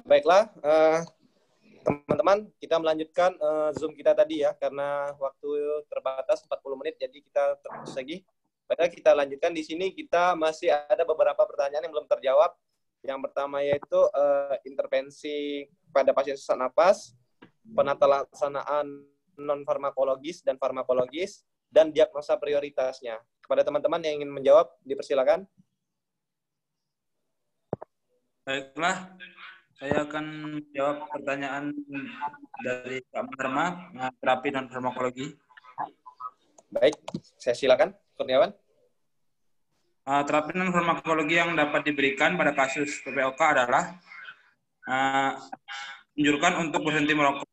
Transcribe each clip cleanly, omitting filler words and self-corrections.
Baiklah, teman-teman, kita melanjutkan Zoom kita tadi ya, karena waktu terbatas 40 menit, jadi kita terus lagi. Baiklah, kita lanjutkan di sini. Kita masih ada beberapa pertanyaan yang belum terjawab. Yang pertama yaitu intervensi pada pasien sesak napas, penata laksanaan non-farmakologis dan farmakologis, dan diagnosa prioritasnya. Kepada teman-teman yang ingin menjawab, dipersilakan. Baiklah, saya akan menjawab pertanyaan dari Kak Marma, terapi non farmakologi. Baik, saya silakan, Kurniawan. Terapi non farmakologi yang dapat diberikan pada kasus PPOK adalah anjurkan untuk berhenti merokok.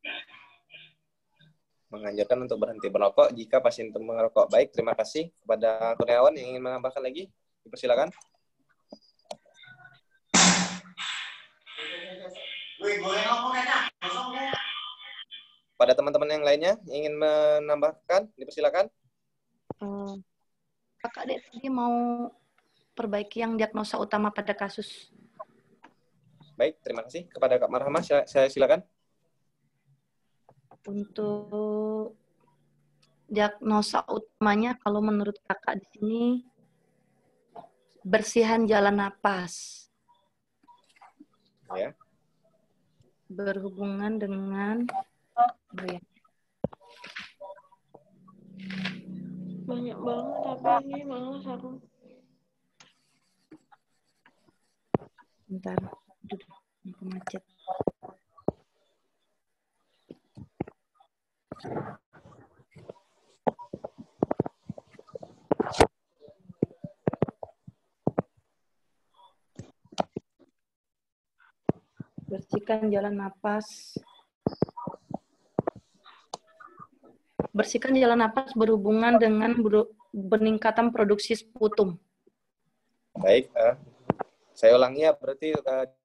Menganjurkan untuk berhenti merokok jika pasien itu merokok. Baik, terima kasih. Kepada Kurniawan yang ingin menambahkan lagi, dipersilakan. Pada teman-teman yang lainnya yang ingin menambahkan, dipersilakan. Kakak Dek tadi mau perbaiki yang diagnosa utama pada kasus. Baik, terima kasih. Kepada Kak Marhama, saya silakan. Untuk diagnosa utamanya, kalau menurut kakak di sini, bersihan jalan napas. Ya. Berhubungan dengan banyak banget tapi ini malah aku. Bentar, aku macet. Bersihkan jalan napas. Bersihkan jalan napas berhubungan dengan peningkatan produksi sputum. Baik, saya ulangi ya, berarti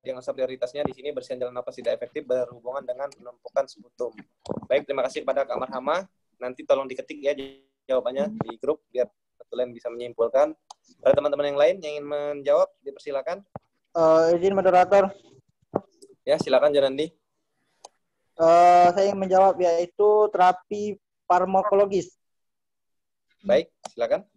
diagnosa prioritasnya di sini bersihkan jalan napas tidak efektif berhubungan dengan penumpukan sputum. Baik, terima kasih kepada Kak Marhama. Nanti tolong diketik ya jawabannya di grup biar kalian bisa menyimpulkan. Ada teman-teman yang lain yang ingin menjawab, dipersilakan. Izin moderator. Ya, silakan Janandi. Saya ingin menjawab yaitu terapi farmakologis. Baik, silakan.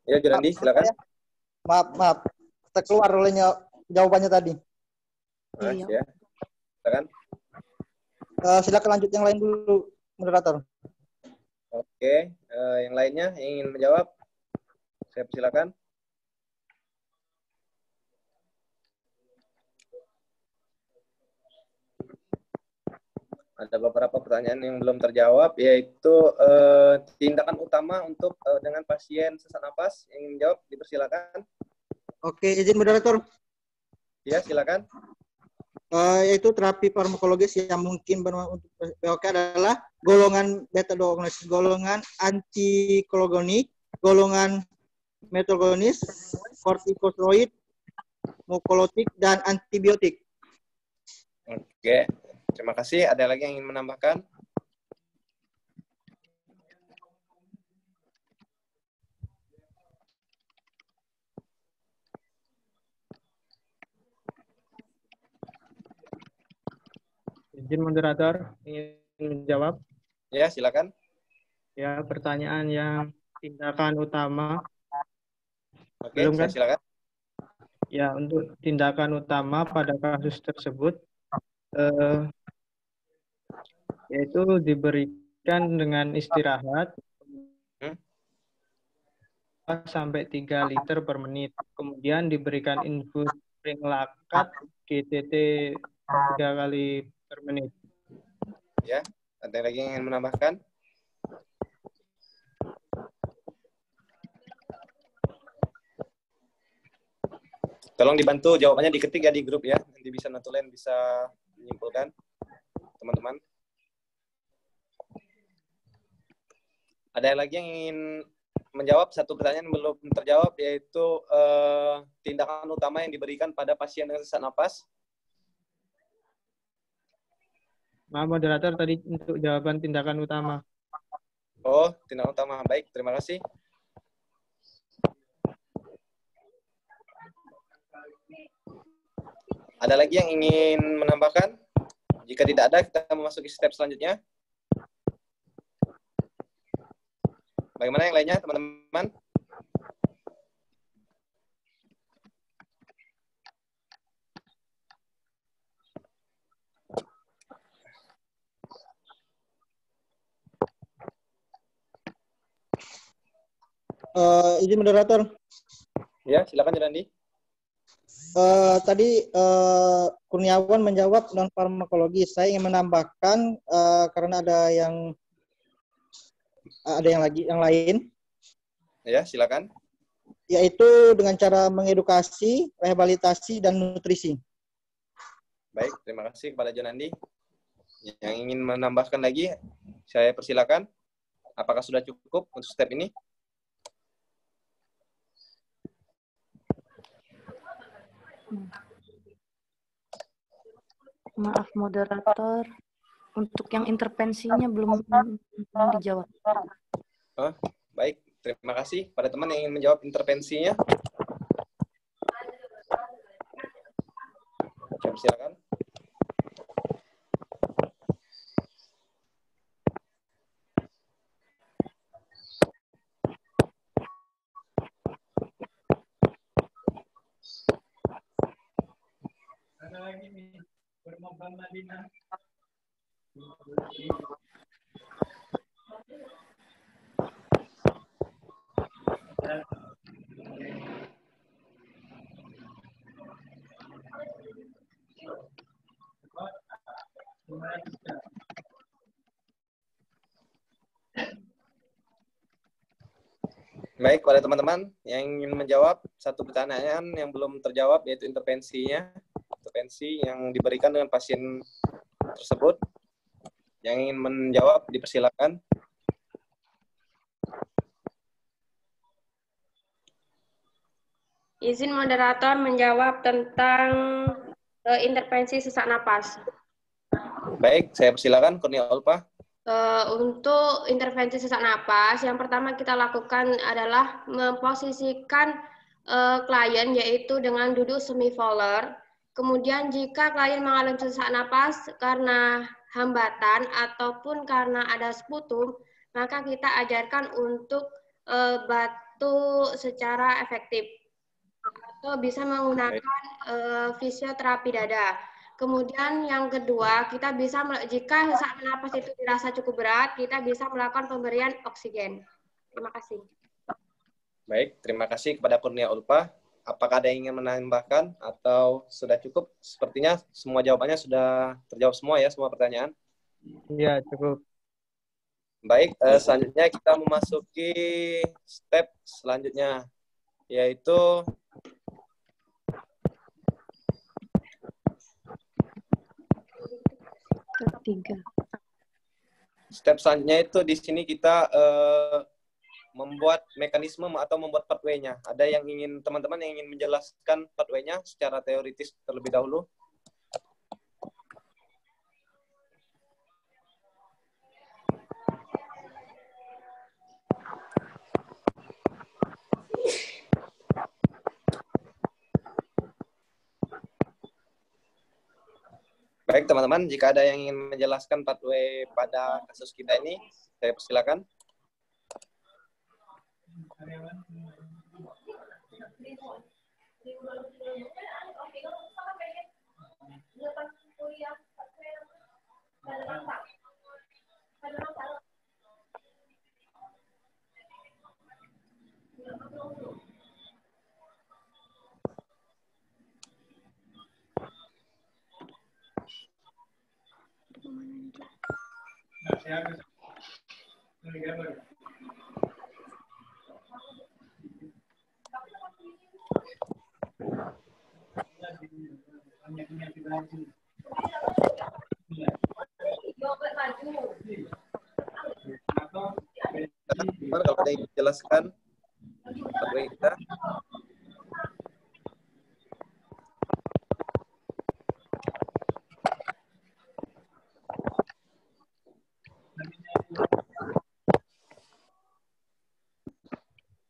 Ya, Janandi, silakan. Maaf. Terkeluar olehnya jawabannya tadi. Ya. Silakan. Silakan lanjut yang lain dulu, moderator. Oke, yang lainnya yang ingin menjawab, saya persilakan. Ada beberapa pertanyaan yang belum terjawab, yaitu tindakan utama untuk dengan pasien sesak napas. Yang ingin menjawab, dipersilakan. Oke, izin moderator. Ya, silakan. Yaitu terapi farmakologis yang mungkin bermanfaat untuk POK adalah golongan beta-2 golongan antikologonik, golongan metagonis, kortikosteroid, mukolotik, dan antibiotik. Oke, terima kasih. Ada lagi yang ingin menambahkan? Izin moderator ingin menjawab. Ya, silakan. Ya, pertanyaan yang tindakan utama. Oke, belum kan? silakan. Ya, untuk tindakan utama pada kasus tersebut yaitu diberikan dengan istirahat sampai 3 liter per menit. Kemudian diberikan infus pringlakat GTT 3 kali per menit. Ya, ada lagi yang ingin menambahkan? Tolong dibantu jawabannya diketik ya di grup ya. Nanti bisa Natulen bisa menyimpulkan, teman-teman. Ada lagi yang ingin menjawab satu pertanyaan yang belum terjawab, yaitu tindakan utama yang diberikan pada pasien dengan sesak napas? Maaf moderator, tadi untuk jawaban tindakan utama. Oh, tindakan utama. Baik, terima kasih. Ada lagi yang ingin menambahkan? Jika tidak ada, kita memasuki step selanjutnya. Bagaimana yang lainnya, teman-teman? Izin moderator. Ya, silakan Yolandi. Tadi Kurniawan menjawab non farmakologi. Saya ingin menambahkan karena ada yang lain, Ya, silakan. yaitu dengan cara mengedukasi, rehabilitasi, dan nutrisi. Baik, terima kasih kepada Jonandi. Yang ingin menambahkan lagi, saya persilakan. Apakah sudah cukup untuk step ini? Maaf moderator, untuk yang intervensinya belum dijawab. Oh, baik, terima kasih pada teman yang ingin menjawab intervensinya. Saya persilakan. Ada lagi nih, bermobil Madinah. Baik, pada teman-teman yang ingin menjawab satu pertanyaan yang belum terjawab, yaitu intervensinya. Intervensi yang diberikan dengan pasien tersebut. Yang ingin menjawab, dipersilakan. Izin moderator menjawab tentang intervensi sesak napas. Baik, saya persilakan, Kurnia Ulfa. Untuk intervensi sesak napas, yang pertama kita lakukan adalah memposisikan klien, yaitu dengan duduk semi-volar. Kemudian jika klien mengalami sesak napas karena hambatan ataupun karena ada sputum, maka kita ajarkan untuk batuk secara efektif. Atau bisa menggunakan fisioterapi dada. Kemudian yang kedua, kita bisa jika sesak napas itu dirasa cukup berat, kita bisa melakukan pemberian oksigen. Terima kasih. Baik, terima kasih kepada Kurnia Ulfa. Apakah ada yang ingin menambahkan atau sudah cukup? Sepertinya semua jawabannya sudah terjawab semua ya, semua pertanyaan. Iya, cukup. Baik, selanjutnya kita memasuki step selanjutnya, yaitu Ketiga. step selanjutnya itu di sini kita membuat mekanisme atau membuat pathway-nya. Ada yang ingin teman-teman yang ingin menjelaskan pathway-nya secara teoritis terlebih dahulu? Baik teman-teman, jika ada yang ingin menjelaskan pathway pada kasus kita ini, saya persilakan. ada yang menjelaskan fatwa kita?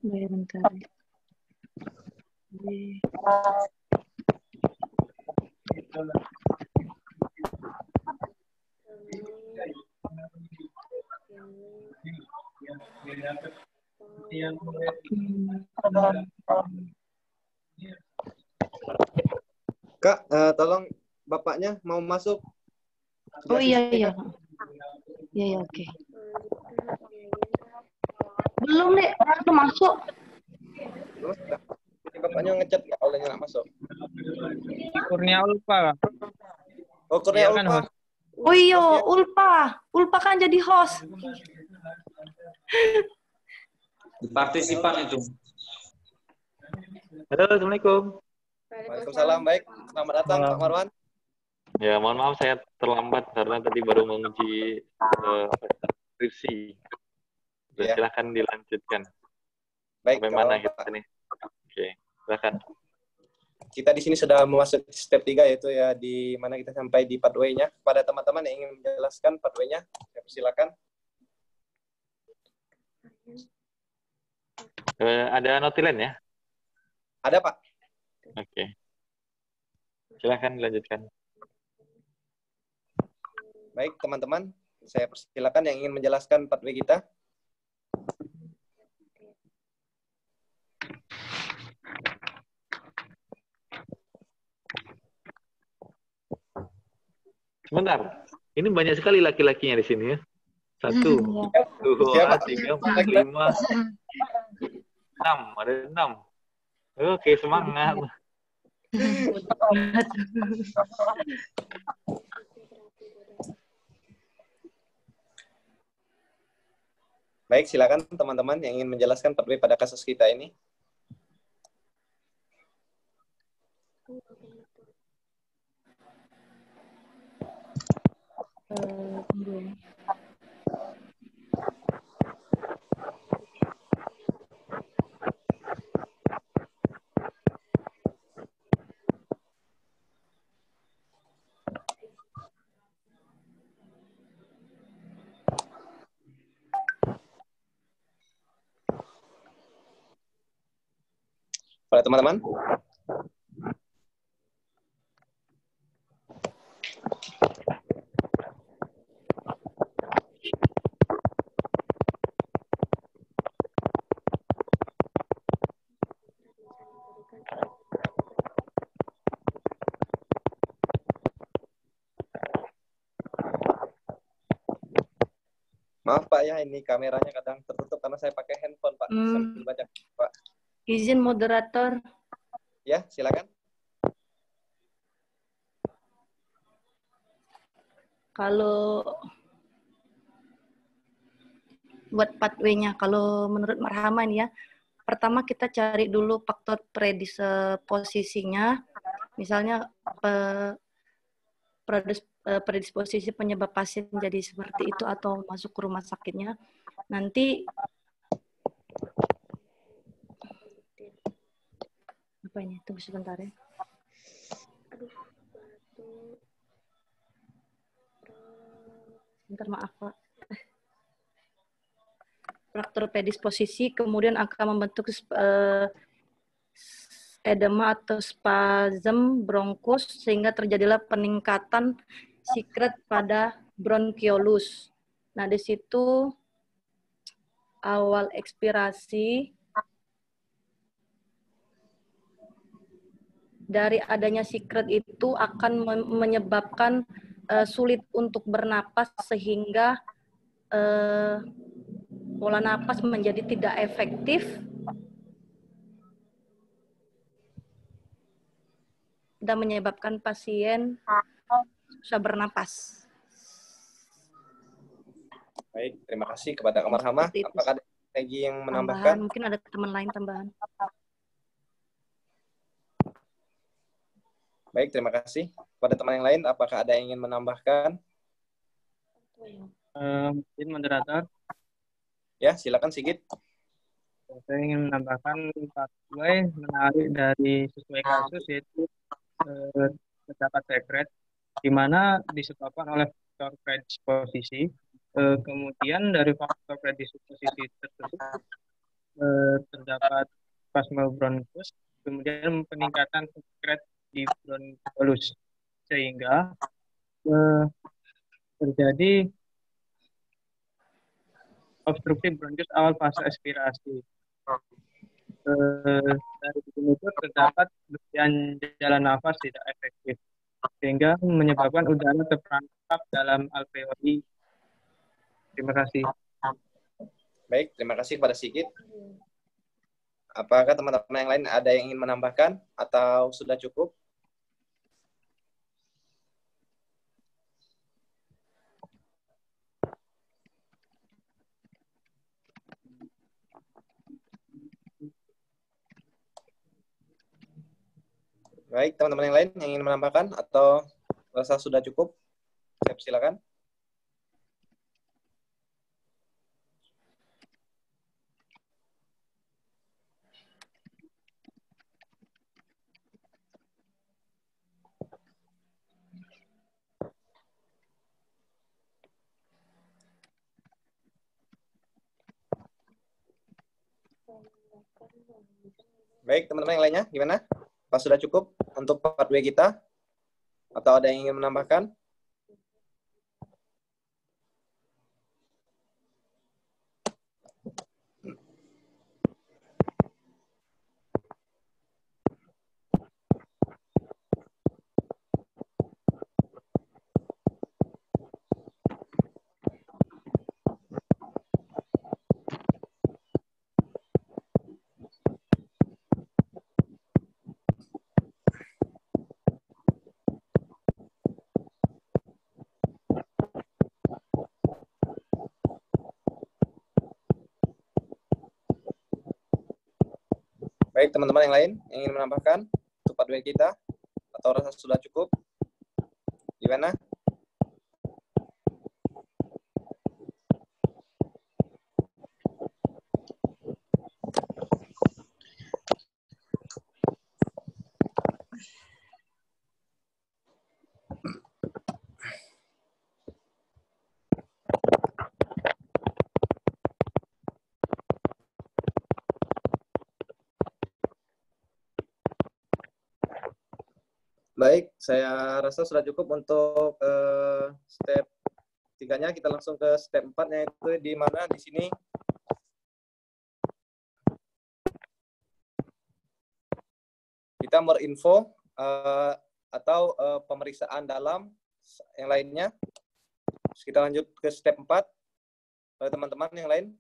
Bentar. Kak, tolong bapaknya mau masuk. Oh iya iya. Iya iya oke. Belum deh, belum masuk. Terus, ini bapaknya ngechat nggak olehnya nggak masuk? Kurnia Ulfa. Oh, Iya Kurnia kan, Ulfa. host? Oh iya, Ulpa kan jadi host. Partisipan itu. Halo, Assalamualaikum. Waalaikumsalam. Baik, selamat datang Pak Marwan. Ya, mohon maaf saya terlambat karena tadi baru menguji skripsi. Ya. Silahkan dilanjutkan. Baik, Sampai mana Pak. kita nih? Oke, silahkan. Kita di sini sudah memasuki step 3 yaitu ya di mana kita sampai di pathway-nya. Kepada teman-teman yang ingin menjelaskan pathway-nya, saya persilakan. Ada notilen ya? Ada, Pak. Oke. Silahkan dilanjutkan. Baik, teman-teman, saya persilakan yang ingin menjelaskan pathway kita. Sebentar. Ini banyak sekali laki-lakinya di sini ya. 1, 2, Siapa? 3, 4, 5, 6. Ada 6. Oke, semangat. Baik, silakan teman-teman yang ingin menjelaskan pathway pada kasus kita ini. Pada teman-teman. Maaf Pak ya, ini kameranya kadang tertutup karena saya pakai handphone Pak. Sambil baca Pak. Izin moderator. Ya, silakan. Kalau buat pathway-nya, kalau menurut Marhaman ya, pertama kita cari dulu faktor predisposisinya, misalnya predisposisi penyebab pasien jadi seperti itu atau masuk ke rumah sakitnya. Nanti apa ini? Tunggu sebentar ya. Sebentar, maaf Pak. Faktor predisposisi kemudian akan membentuk edema atau spasm bronkus sehingga terjadilah peningkatan sikret pada bronkiolus. Nah, di situ awal ekspirasi dari adanya sikret itu akan menyebabkan sulit untuk bernapas sehingga pola napas menjadi tidak efektif dan menyebabkan pasien susah bernapas. Baik, terima kasih kepada Kak Marhamah. Apakah ada lagi yang menambahkan? Tambahan, mungkin ada teman lain tambahan. Baik, terima kasih. Pada teman yang lain, apakah ada yang ingin menambahkan? Mungkin moderator. Ya, silakan Sigit. Saya ingin menambahkan pathway menarik dari sesuai kasus, yaitu terdapat secret, di mana disebabkan oleh faktor predisposisi. Kemudian dari faktor predisposisi tersebut terdapat plasmabronchus, kemudian peningkatan secret di bronchus, sehingga terjadi obstruktif bronchus awal fase expirasi. Dari sini itu terdapat bagian jalan nafas tidak efektif, sehingga menyebabkan udara terperangkap dalam alveoli. Terima kasih. Baik, terima kasih kepada Sigit. Apakah teman-teman yang lain ada yang ingin menambahkan atau sudah cukup? Baik, teman-teman yang lain yang ingin menambahkan atau rasa sudah cukup? Silakan. Baik, teman-teman yang lainnya gimana? Apa sudah cukup untuk part W kita? Atau ada yang ingin menambahkan? Baik, teman-teman yang lain yang ingin menambahkan untuk part W kita? Atau rasa sudah cukup? Gimana? Baik, saya rasa sudah cukup untuk step 3-nya. Kita langsung ke step 4-nya, yaitu di mana di sini kita berinfo atau pemeriksaan dalam yang lainnya. Terus kita lanjut ke step 4. Oleh teman-teman yang lain.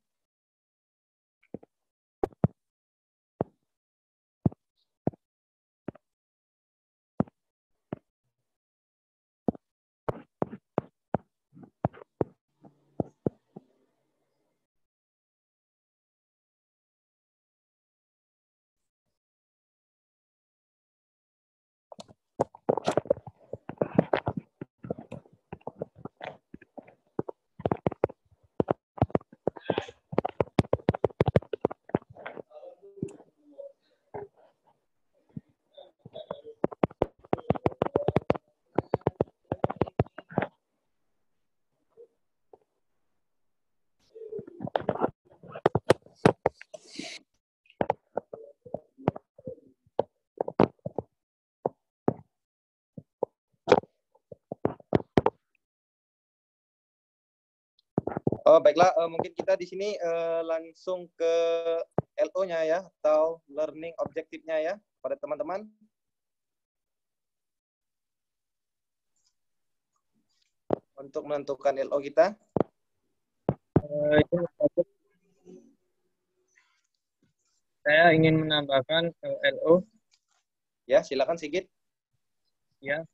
Oh, baiklah, mungkin kita di sini langsung ke LO-nya ya, atau learning objective-nya ya, pada teman-teman. Untuk menentukan LO kita. Saya ingin menambahkan LO. Ya, silakan Sigit. Ya,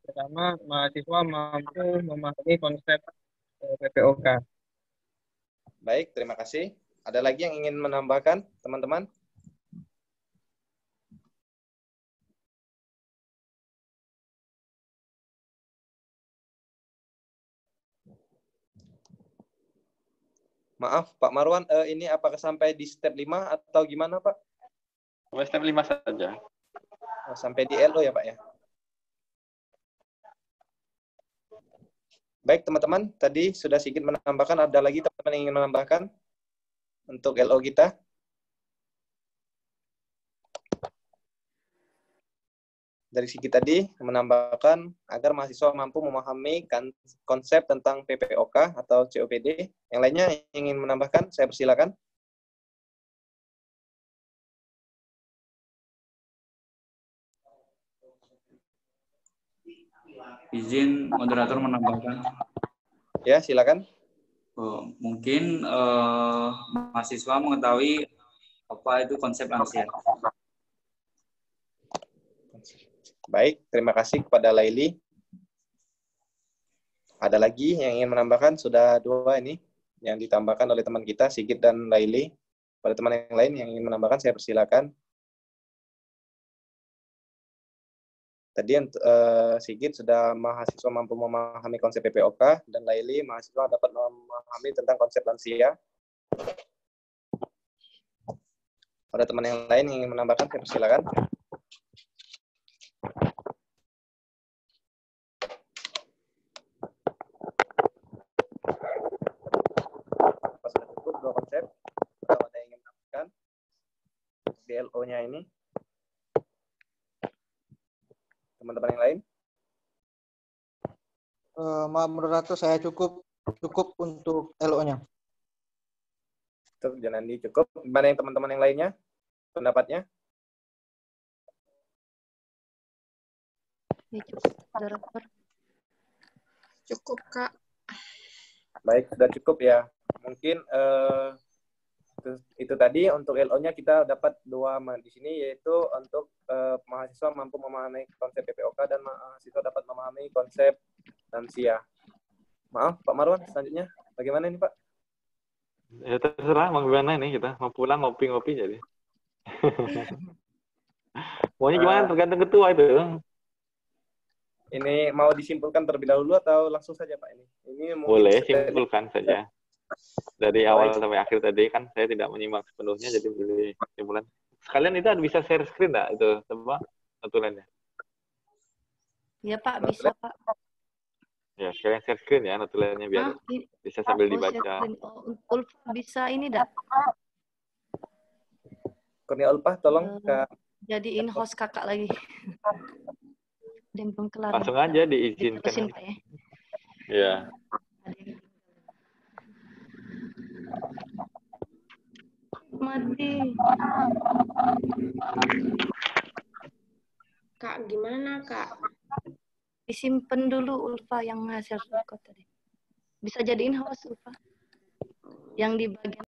pertama mahasiswa mampu memahami konsep PPOK. Baik, terima kasih. Ada lagi yang ingin menambahkan, teman-teman? Maaf, Pak Marwan, ini apakah sampai di step 5 atau gimana, Pak? Sampai step 5 saja. Oh, sampai di LO ya, Pak ya? Baik, teman-teman. Tadi sudah Sigit menambahkan. Ada lagi teman-teman yang ingin menambahkan untuk LO kita? Dari Sigit tadi menambahkan agar mahasiswa mampu memahami konsep tentang PPOK atau COPD. Yang lainnya ingin menambahkan, saya persilakan. Izin moderator menambahkan. Ya, silakan. Mungkin mahasiswa mengetahui apa itu konsep lansia. Baik, terima kasih kepada Laili. Ada lagi yang ingin menambahkan? Sudah 2 ini yang ditambahkan oleh teman kita, Sigit dan Laili. Pada teman yang lain yang ingin menambahkan, saya persilakan. Tadi Sigit sudah mahasiswa mampu memahami konsep PPOK, dan Laili mahasiswa dapat memahami tentang konsep lansia. Pada teman yang lain yang ingin menambahkan, saya persilakan. Sudah cukup 2 konsep. Kalau ada yang ingin menambahkan DLO-nya ini, teman-teman yang lain? Maaf moderator, saya cukup untuk LO-nya. Jangan cukup. Mana yang teman-teman yang lainnya? Pendapatnya? Ya, cukup, moderator. Cukup, Kak. Baik, sudah cukup ya. Mungkin itu tadi untuk LO-nya kita dapat 2 di sini, yaitu untuk mahasiswa mampu memahami konsep PPOK dan mahasiswa dapat memahami konsep lansia. Maaf, Pak Marwan, selanjutnya bagaimana ini, Pak? Ya terserah mau gimana ini kita. Mau pulang ngopi-ngopi jadi. Maunya gimana tergantung ketua itu. Ini mau disimpulkan terlebih dahulu atau langsung saja, Pak? Ini boleh simpulkan saja. Dari awal sampai akhir tadi kan saya tidak menyimak sepenuhnya, jadi boleh simpulan. Sekalian itu bisa share screen nggak itu semua notulennya? Ya, Pak, bisa, Pak. Ya, sekalian share screen ya notulennya biar bisa sambil dibaca. Ulfa bisa ini dah. Kurnia Ulfa, tolong jadiin host kakak lagi. Dan belum kelar. Langsung aja diizinkan. Diterusin, Pak ya. Ya. Mati. Kak, gimana, Kak? Disimpan dulu Ulfa yang hasil record tadi. Bisa jadiin host Ulfa. Yang di bagian